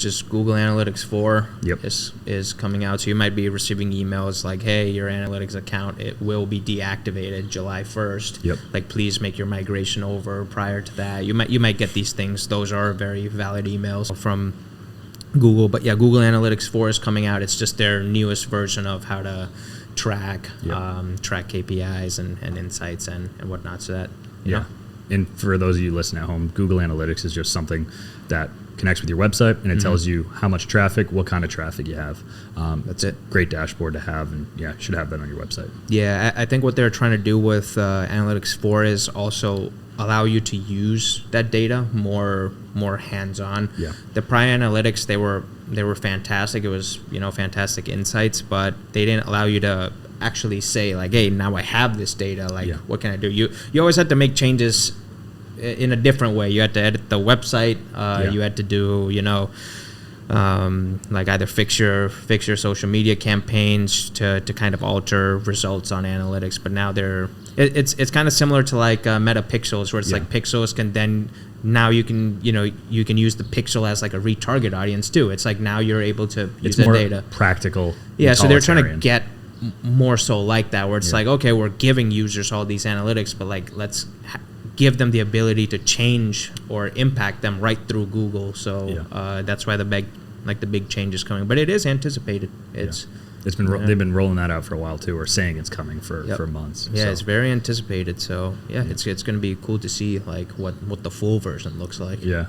just Google Analytics 4 Yep. is coming out. So you might be receiving emails like, hey, your analytics account, it will be deactivated July 1st. Yep. Like, please make your migration over prior to that. You might get these things. Those are very valid emails from Google. But yeah, Google Analytics 4 is coming out. It's just their newest version of how to track track KPIs and insights and whatnot. So that, you know. And for those of you listening at home, Google Analytics is just something that connects with your website, and it tells you how much traffic, what kind of traffic you have. That's it. Great dashboard to have, and yeah, should have that on your website. Yeah, I think what they're trying to do with Analytics 4 is also allow you to use that data more hands-on. Yeah. The prior analytics, they were fantastic. It was, fantastic insights, but they didn't allow you to actually say like, hey, now I have this data, like what can I do? You always had to make changes in a different way. You had to edit the website, you had to do, like either fix your social media campaigns to kind of alter results on analytics. But now it's kind of similar to like Meta Pixels, where it's like Pixels can then, now you can use the pixel as like a retarget audience too. It's like now you're able to use the data. Practical. Yeah, so they're trying to get more so like that, where it's like, okay, we're giving users all these analytics, but like let's give them the ability to change or impact them right through Google. So that's why the big change is coming. But it is anticipated. It's they've been rolling that out for a while too, or saying it's coming for months. Yeah, so. it's very anticipated. So it's going to be cool to see like what the full version looks like. Yeah.